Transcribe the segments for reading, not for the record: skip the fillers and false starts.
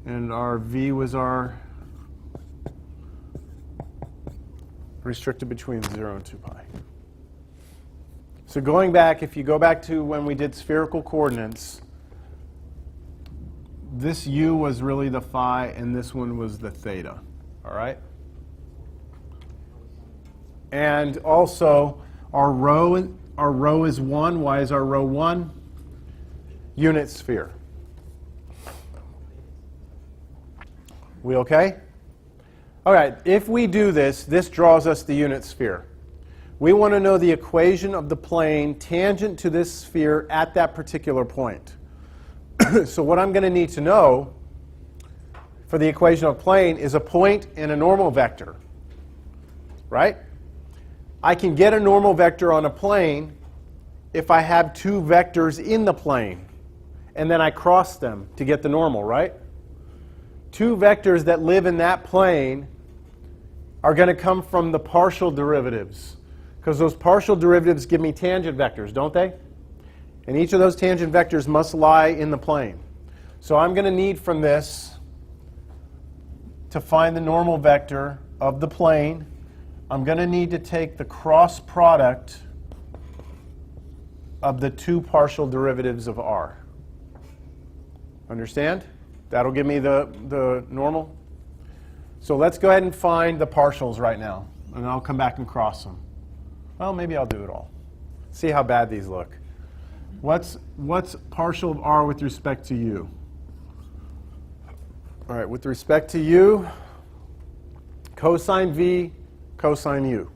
And our v was our restricted between 0 and 2 pi. So going back, if you go back to when we did spherical coordinates, this u was really the phi, and this one was the theta. All right? And also, our rho is 1. Why is our rho 1? Unit sphere. We okay? All right, if we do this, this draws us the unit sphere. We want to know the equation of the plane tangent to this sphere at that particular point. So what I'm going to need to know for the equation of plane is a point and a normal vector. Right? I can get a normal vector on a plane if I have two vectors in the plane, and then I cross them to get the normal, right? Two vectors that live in that plane are going to come from the partial derivatives, because those partial derivatives give me tangent vectors, don't they? And each of those tangent vectors must lie in the plane. So I'm going to need from this to find the normal vector of the plane. I'm going to need to take the cross product of the two partial derivatives of r. Understand? That'll give me the normal. So let's go ahead and find the partials right now, and I'll come back and cross them. Well, maybe I'll do it all. See how bad these look. What's partial of r with respect to u? All right, with respect to u, cosine v, cosine u.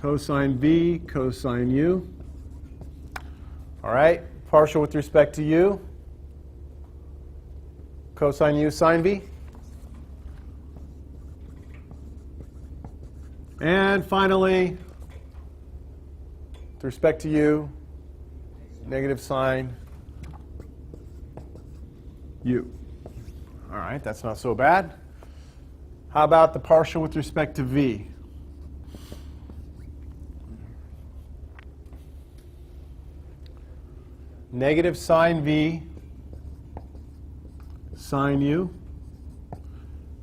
Cosine v, cosine u. All right, partial with respect to u, cosine u, sine v. And finally, with respect to u, negative sine u. All right, that's not so bad. How about the partial with respect to v? Negative sine v, sine u.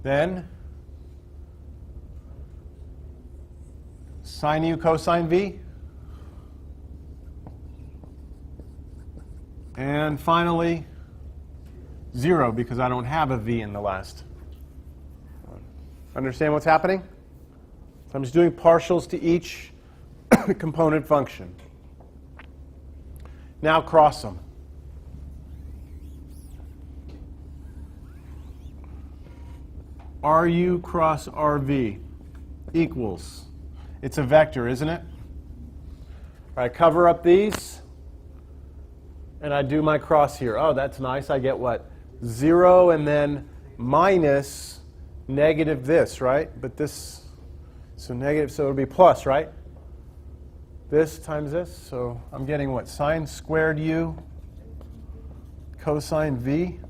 Then sine u cosine v. And finally, 0, because I don't have a v in the last one. Understand what's happening? So I'm just doing partials to each component function. Now cross them. Ru cross Rv equals, it's a vector, isn't it? I cover up these, and I do my cross here. Oh, that's nice. I get what? 0 and then minus negative this, right? But this, so negative, so it'll be plus, right? This times this, so I'm getting what? Sine squared u cosine v.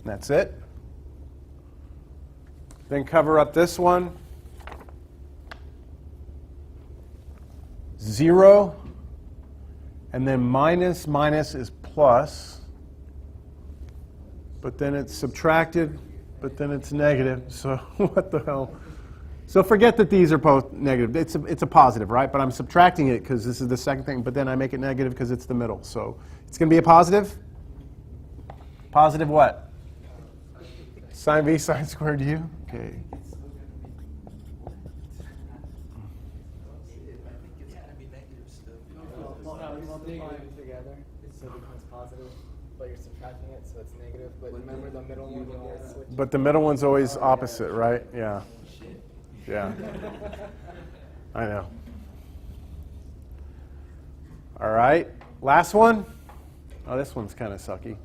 That's it. Then cover up this one. 0. And then minus is plus. But then it's subtracted, but then it's negative. So what the hell? So forget that these are both negative. It's a positive, right? But I'm subtracting it because this is the second thing. But then I make it negative because it's the middle. So it's going to be a positive. Positive what? Sine v sine squared u. Okay. Together, so it becomes positive, but you're subtracting it, so it's negative. But remember the middle one will always switch. But the middle one's always opposite, right? Yeah. Yeah. I know. All right. Last one. Oh, this one's kind of sucky.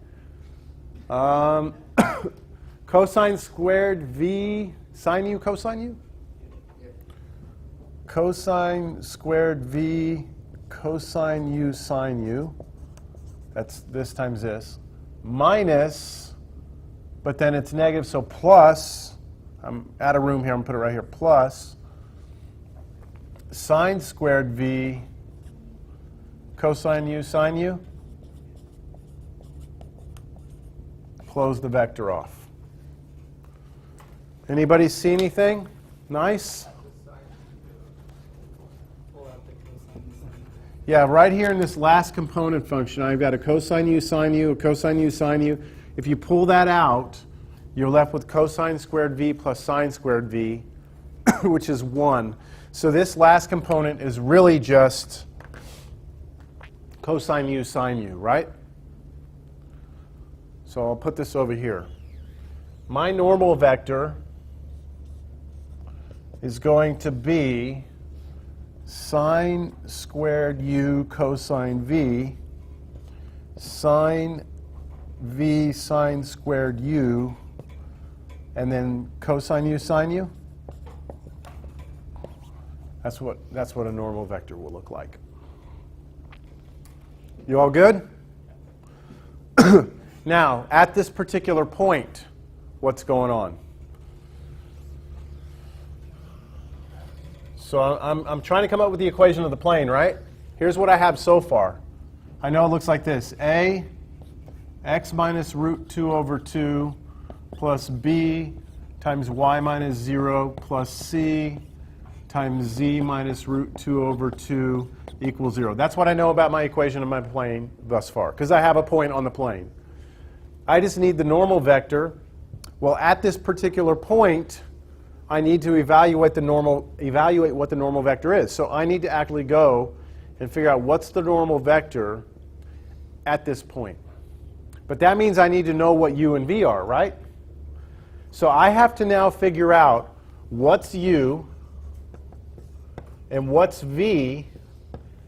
Cosine squared v sine u cosine u? Cosine squared v cosine u sine u. That's this times this. Minus, but then it's negative, so plus, I'm out of room here, I'm going to put it right here, plus sine squared v cosine u sine u close the vector off. Anybody see anything nice? Yeah, right here in this last component function, I've got a cosine u sine u, a cosine u sine u. If you pull that out, you're left with cosine squared v plus sine squared v, which is 1. So this last component is really just cosine u sine u, right? So I'll put this over here. My normal vector is going to be sine squared u cosine v, sine v sine squared u, and then cosine u sine u. That's what a normal vector will look like. You all good? Now, at this particular point, what's going on? So I'm trying to come up with the equation of the plane, right? Here's what I have so far. I know it looks like this. A, x minus root 2 over 2 plus b times y minus 0 plus c times z minus root 2 over 2 equals 0. That's what I know about my equation of my plane thus far, because I have a point on the plane. I just need the normal vector. Well, at this particular point, I need to evaluate what the normal vector is. So I need to actually go and figure out what's the normal vector at this point. But that means I need to know what u and v are, right? So I have to now figure out what's u and what's v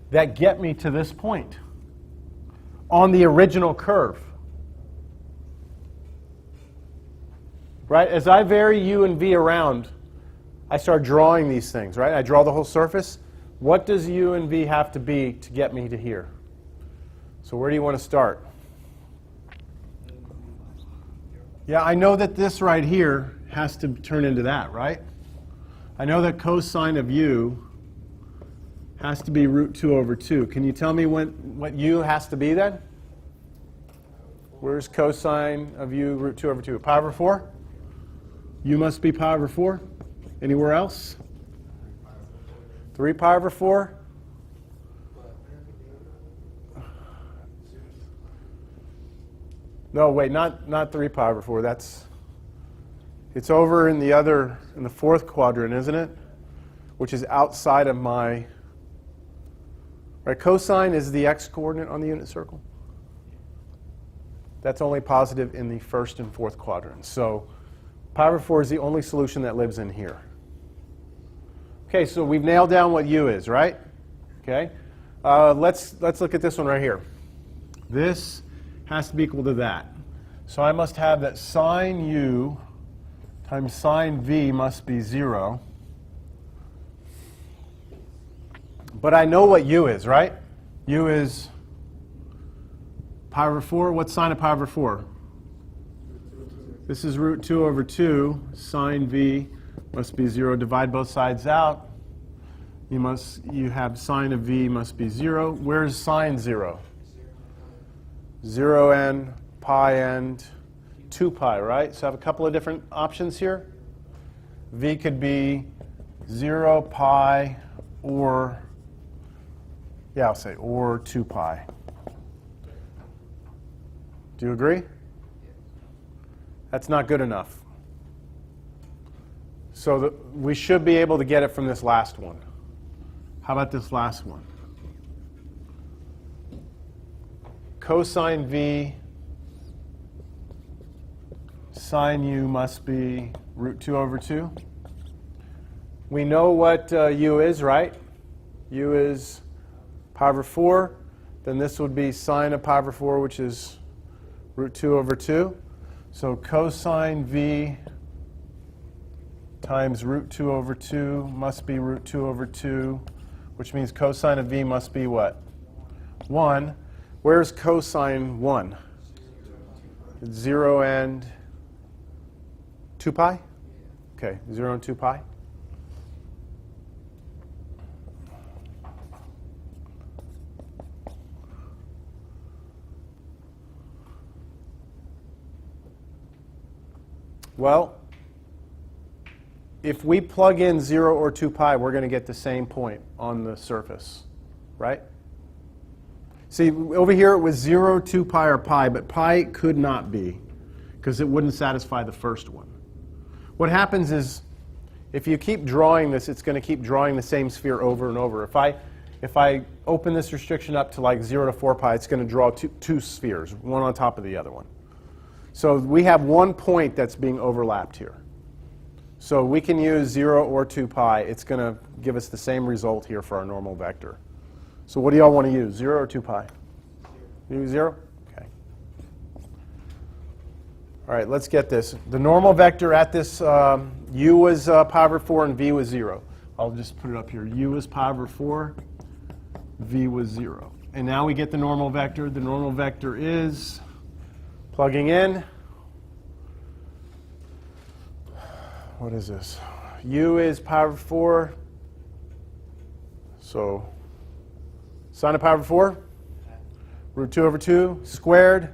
that get me to this point on the original curve. Right? As I vary u and v around, I start drawing these things, right? I draw the whole surface. What does u and v have to be to get me to here? So where do you want to start? Yeah, I know that this right here has to turn into that, right? I know that cosine of u has to be root 2 over 2. Can you tell me what u has to be then? Where's cosine of u root 2 over 2? Pi over 4? U must be pi over 4. Anywhere else? 3 pi over 4? No, wait, not 3 pi over 4. It's over in the fourth quadrant, isn't it? Which is outside of my, right? Cosine is the x-coordinate on the unit circle. That's only positive in the first and fourth quadrants. So pi over 4 is the only solution that lives in here. Okay, so we've nailed down what u is, right? Okay, let's look at this one right here. This has to be equal to that. So I must have that sine u times sine v must be 0. But I know what u is, right? U is pi over 4. What's sine of pi over 4? This is root 2 over 2. Sine v must be 0. Divide both sides out. You have sine of v must be 0. Where's sine 0? 0 and pi and 2 pi, right? So I have a couple of different options here. V could be 0, pi, or, yeah, I'll say or 2 pi. Do you agree? That's not good enough. So we should be able to get it from this last one. How about this last one? Cosine v sine u must be root 2 over 2. We know what u is, right? U is pi over 4. Then this would be sine of pi over 4, which is root 2 over 2. So cosine v times root 2 over 2 must be root 2 over 2, which means cosine of v must be what? 1. Where's cosine 1? It's 0 and 2 pi? Okay, 0 and 2 pi. Well, if we plug in 0 or 2 pi, we're going to get the same point on the surface, right? See, over here it was 0, 2 pi, or pi, but pi could not be because it wouldn't satisfy the first one. What happens is if you keep drawing this, it's going to keep drawing the same sphere over and over. If I open this restriction up to like 0 to 4 pi, it's going to draw two spheres, one on top of the other one. So we have one point that's being overlapped here. So we can use 0 or 2 pi. It's going to give us the same result here for our normal vector. So what do y'all want to use, 0 or 2 pi? Use 0? Okay. All right, let's get this. The normal vector at this, u was pi over 4 and v was 0. I'll just put it up here. U was pi over 4, v was 0. And now we get the normal vector. The normal vector is, plugging in, what is this? U is pi over 4. So sine of pi over 4, root 2 over 2 squared,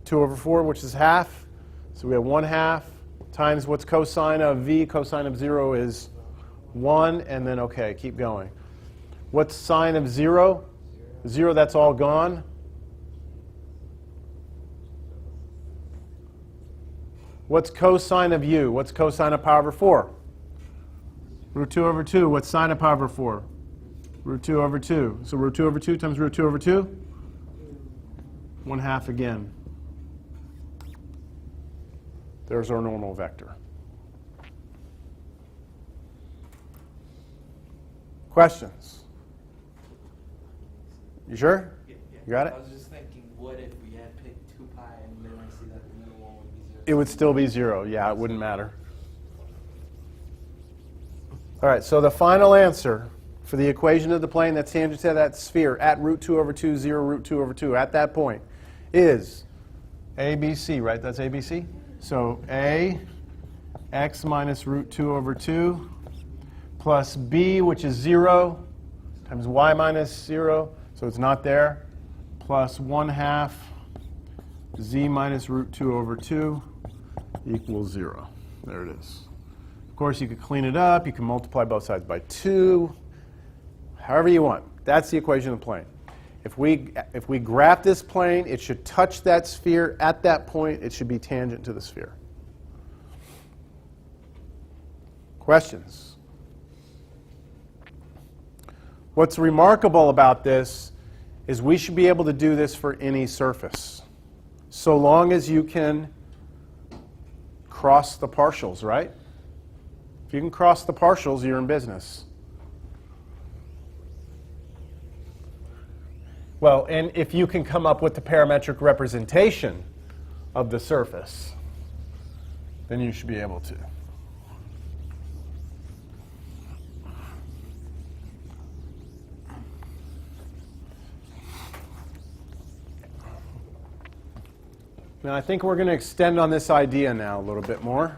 2 over 4, which is half. So we have 1/2 times what's cosine of v. Cosine of 0 is 1. And then, okay, keep going. What's sine of 0? 0, that's all gone. What's cosine of u? What's cosine of pi over 4? Root 2 over 2. What's sine of pi over 4? Root 2 over 2. So root 2 over 2 times root 2 over 2? 1/2 again. There's our normal vector. Questions? You sure? Yeah. You got it? I was just thinking, what if we had picked 2 pi and then I see that the middle one would be 0? It would still be 0. Yeah, it wouldn't matter. All right, so the final answer for the equation of the plane that's tangent to that sphere at root 2 over 2, 0, root 2 over 2, at that point, is ABC, right? That's ABC? So A, x minus root 2 over 2, plus B, which is 0, times y minus 0, so it's not there, plus 1/2 z minus root 2 over 2 equals 0. There it is. Of course, you could clean it up. You can multiply both sides by 2. However you want. That's the equation of the plane. If we graph this plane, it should touch that sphere. At that point, it should be tangent to the sphere. Questions? What's remarkable about this is we should be able to do this for any surface, so long as you can cross the partials, right? If you can cross the partials, you're in business. Well, and if you can come up with the parametric representation of the surface, then you should be able to. Now, I think we're going to extend on this idea now a little bit more.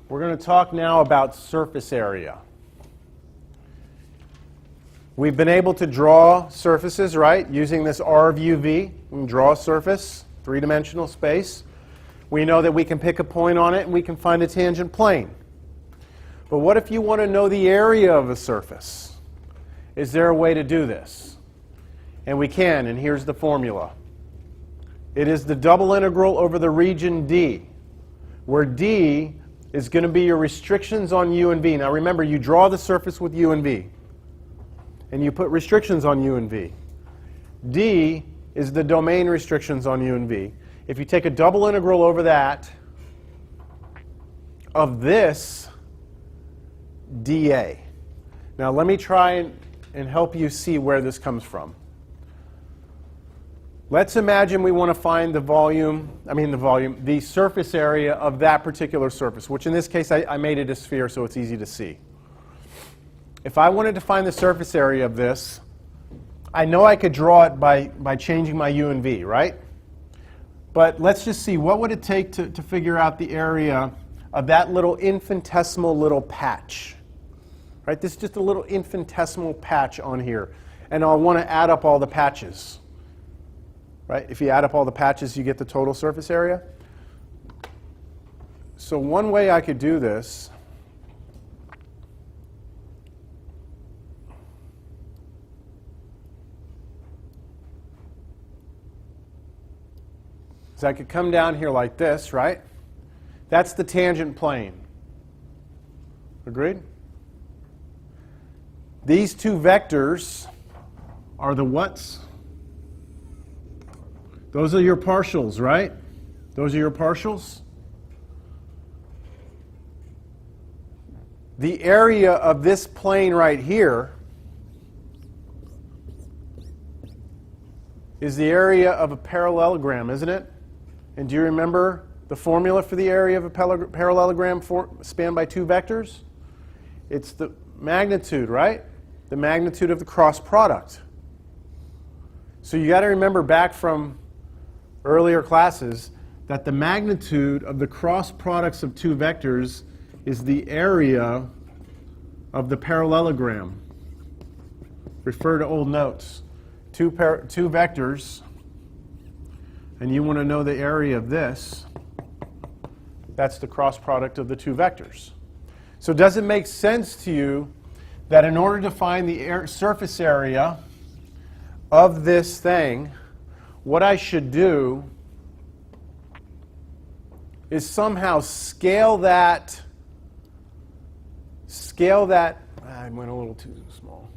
We're going to talk now about surface area. We've been able to draw surfaces, right? Using this R of uv, we can draw a surface, three-dimensional space. We know that we can pick a point on it and we can find a tangent plane. But what if you want to know the area of a surface? Is there a way to do this? And we can, and here's the formula. It is the double integral over the region D, where D is going to be your restrictions on u and v. Now remember, you draw the surface with u and v, and you put restrictions on u and v. D is the domain restrictions on u and v. If you take a double integral over that of this dA. Now let me try and help you see where this comes from. Let's imagine we want to find the surface area of that particular surface, which in this case I made it a sphere so it's easy to see. If I wanted to find the surface area of this, I know I could draw it by changing my u and v, right? But let's just see, what would it take to figure out the area of that little infinitesimal little patch? Right? This is just a little infinitesimal patch on here. And I'll want to add up all the patches. right? If you add up all the patches, you get the total surface area. So one way I could do this is I could come down here like this, right? That's the tangent plane. Agreed? These two vectors are the whats? Those are your partials, right? Those are your partials. The area of this plane right here is the area of a parallelogram, isn't it? And do you remember the formula for the area of a parallelogram spanned by two vectors? It's the magnitude, right? The magnitude of the cross product. So you got to remember back from earlier classes that the magnitude of the cross products of two vectors is the area of the parallelogram. Refer to old notes. Two vectors, and you want to know the area of this. That's the cross product of the two vectors. So does it make sense to you that in order to find the surface area of this thing, what I should do is somehow scale that, I went a little too small.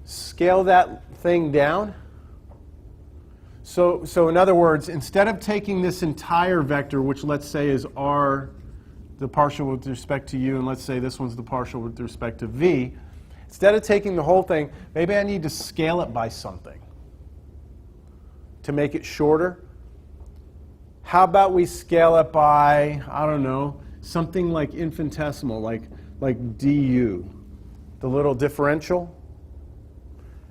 Scale that thing down. So in other words, instead of taking this entire vector, which let's say is r, the partial with respect to u, and let's say this one's the partial with respect to v, instead of taking the whole thing, maybe I need to scale it by something to make it shorter. How about we scale it by, I don't know, something like infinitesimal, like du, the little differential,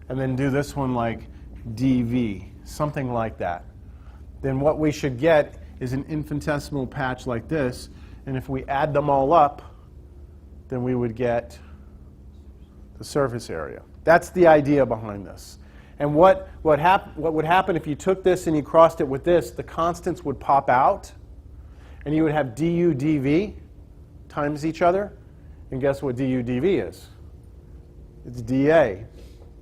and then do this one like dv, something like that. Then what we should get is an infinitesimal patch like this, and if we add them all up, then we would get the surface area. That's the idea behind this. And what would happen if you took this and you crossed it with this, the constants would pop out, and you would have du dv times each other. And guess what du dv is? It's dA,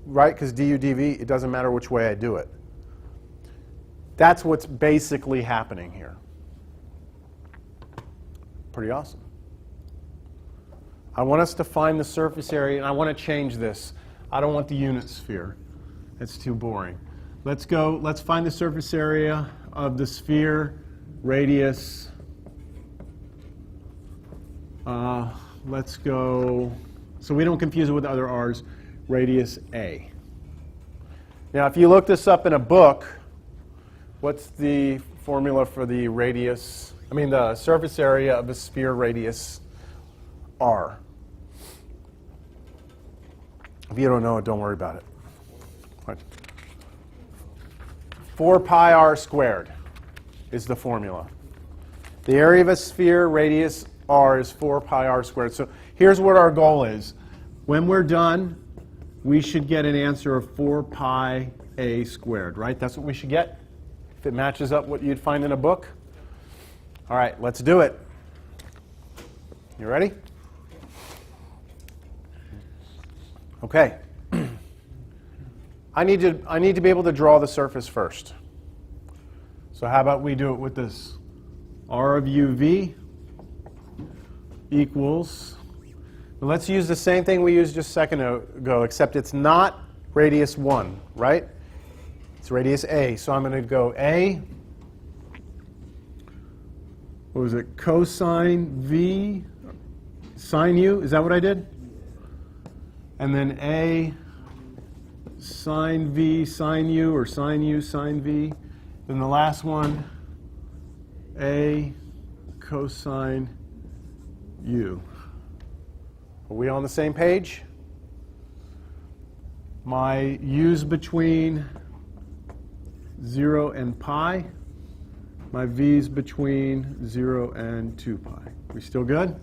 right? Because du dv, it doesn't matter which way I do it. That's what's basically happening here. Pretty awesome. I want us to find the surface area, and I want to change this. I don't want the unit sphere. That's too boring. Let's find the surface area of the sphere, radius. Let's go, so we don't confuse it with other r's, radius A. Now, if you look this up in a book, what's the formula for the the surface area of a sphere radius r? If you don't know it, don't worry about it. What? 4 pi r squared is the formula. The area of a sphere radius r is 4 pi r squared. So here's what our goal is. When we're done, we should get an answer of 4 pi a squared, right? That's what we should get if it matches up what you'd find in a book. All right, let's do it. You ready? Okay. I need to be able to draw the surface first. So how about we do it with this? R of uv equals, let's use the same thing we used just a second ago, except it's not radius 1, right? It's radius A. So I'm going to go A, what was it, cosine V sine U? Is that what I did? And then A sine V sine U, or sine U sine V. Then the last one, A cosine U. Are we on the same page? My U's between 0 and pi. My V's between 0 and 2 pi. We still good?